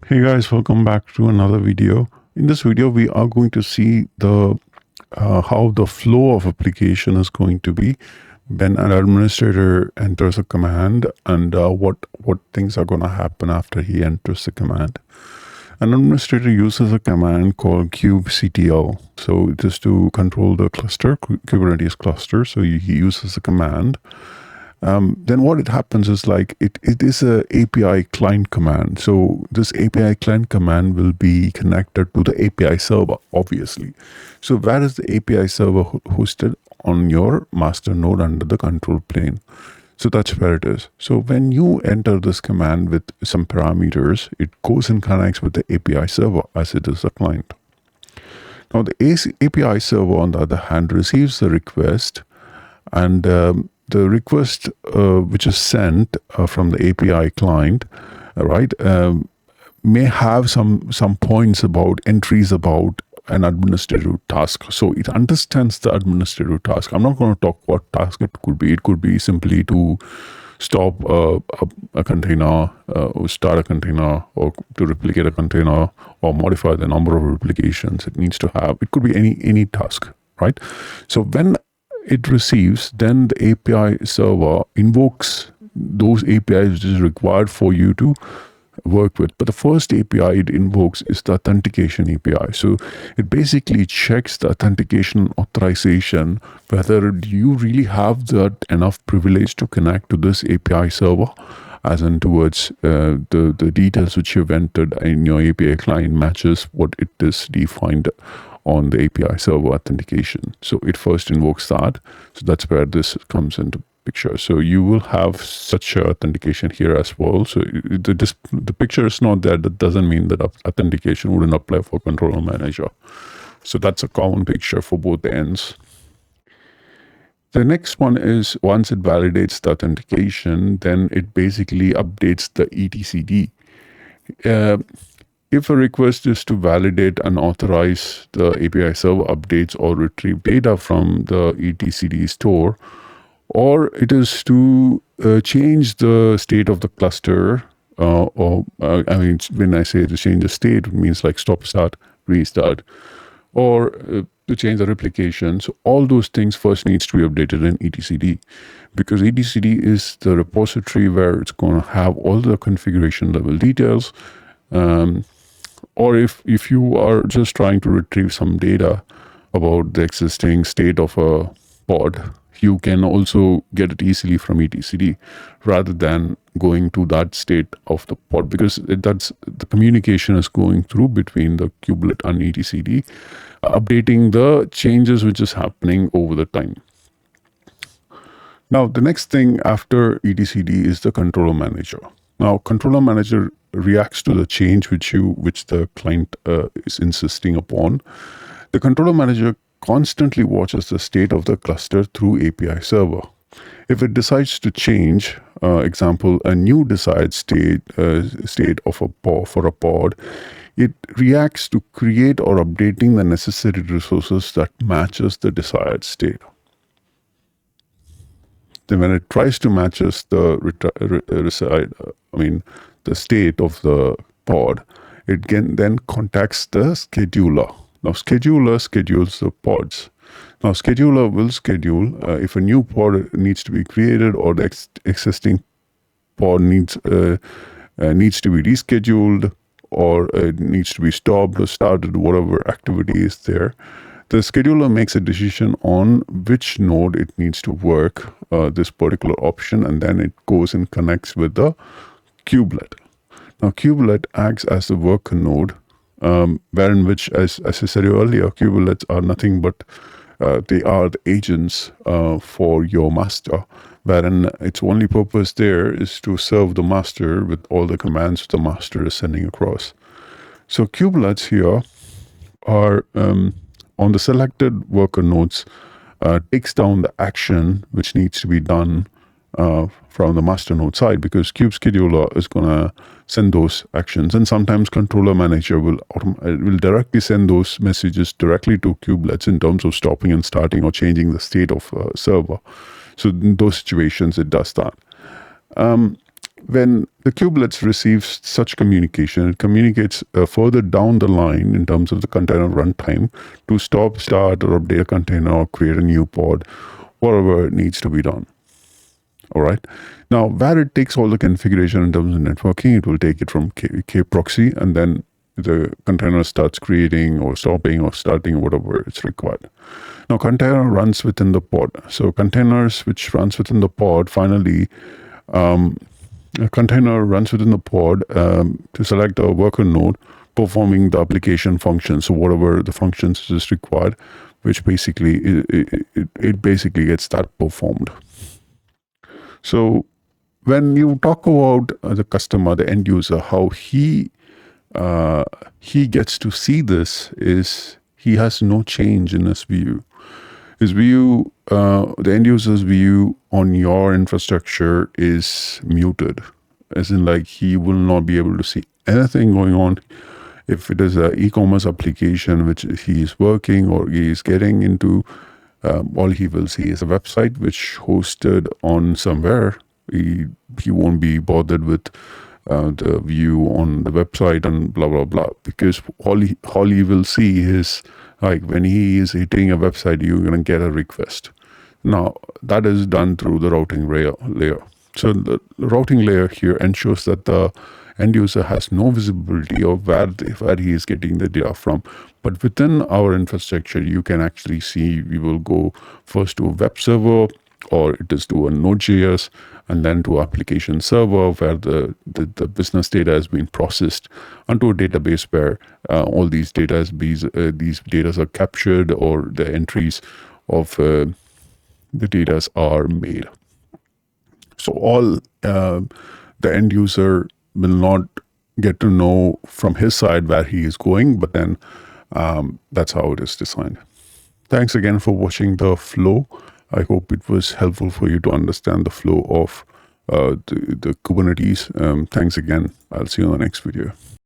Hey guys, welcome back to another video. In this video, we are going to see the how the flow of application is going to be when an administrator enters a command and what things are going to happen after he enters the command. An administrator uses a command called kubectl. So it is to control the cluster, Kubernetes cluster. So he uses a command. Then what it happens is like it is a API client command. So this API client command will be connected to the API server, obviously. So where is the API server hosted? On your master node under the control plane. So that's where it is. So when you enter this command with some parameters, it goes and connects with the API server as it is a client. Now the API server, on the other hand, receives the request, and the request which is sent from the API client, right, may have some points about entries about an administrative task. So it understands the administrative task. I'm not going to talk what task it could be. It could be simply to stop a container, or start a container, or to replicate a container, or modify the number of replications it needs to have. It could be any task, right? So when it receives, then the API server invokes those APIs which is required for you to work with. But the first API it invokes is the authentication API. So it basically checks the authentication authorization, whether you really have that enough privilege to connect to this API server, as in towards the details which you've entered in your API client matches what it is defined on the API server authentication. So it first invokes that. So that's where this comes into picture. So you will have such authentication here as well. So the picture is not there. That doesn't mean that authentication wouldn't apply for controller manager. So that's a common picture for both ends. The next one is once it validates the authentication, then it basically updates the etcd. If a request is to validate and authorize the API server updates or retrieve data from the etcd store, or it is to change the state of the cluster, I mean, when I say to change the state, it means like stop, start, restart, or to change the replication. So all those things first needs to be updated in etcd, because etcd is the repository where it's going to have all the configuration level details. Or if you are just trying to retrieve some data about the existing state of a pod, you can also get it easily from etcd rather than going to that state of the pod, because that's the communication is going through between the kubelet and etcd, updating the changes which is happening over the time. Now the next thing after etcd is the controller manager. Now controller manager reacts to the change which the client is insisting upon. The controller manager constantly watches the state of the cluster through API server. If it decides to change, example, a new desired state of a pod, for a pod, it reacts to create or updating the necessary resources that matches the desired state. Then when it tries to matches the the state of the pod, it can then contacts the scheduler. Now scheduler schedules the pods. Now scheduler will schedule if a new pod needs to be created, or the existing pod needs to be rescheduled, or it needs to be stopped or started, whatever activity is there. The scheduler makes a decision on which node it needs to work this particular option, and then it goes and connects with the kubelet. Now kubelet acts as the worker node, wherein which, as I said earlier, kubelets are nothing but they are the agents for your master, wherein its only purpose there is to serve the master with all the commands the master is sending across. So kubelets here are on the selected worker nodes, takes down the action which needs to be done from the master node side, because kube scheduler is going to send those actions, and sometimes controller manager will directly send those messages directly to kubelets in terms of stopping and starting or changing the state of server. So in those situations it does that. when the kubelets receives such communication, it communicates further down the line in terms of the container runtime to stop, start, or update a container or create a new pod, whatever needs to be done. All right. Now, where it takes all the configuration in terms of networking, it will take it from kproxy, and then the container starts creating or stopping or starting whatever it's required. Now, container runs within the pod. So containers which runs within the pod, finally, a container runs within the pod to select a worker node performing the application function. So whatever the functions is required, which basically it basically gets that performed. So when you talk about the customer, the end user, how he gets to see this is he has no change in his view. His view, the end user's view on your infrastructure is muted, as in like he will not be able to see anything going on. If it is an e-commerce application which he is working or he is getting into, all he will see is a website which hosted on somewhere. He won't be bothered with the view on the website and blah blah blah, because all he will see is like when he is hitting a website, you're gonna get a request. Now that is done through the routing layer. So the routing layer here ensures that the end user has no visibility of where he is getting the data from. But within our infrastructure, you can actually see we will go first to a web server, or it is to a Node.js, and then to application server where the business data is being processed, onto a database where all these data are captured, or the entries of the data are made. So all the end user will not get to know from his side where he is going, but then that's how it is designed. Thanks again for watching the flow. I hope it was helpful for you to understand the flow of the Kubernetes. Thanks again. I'll see you in the next video.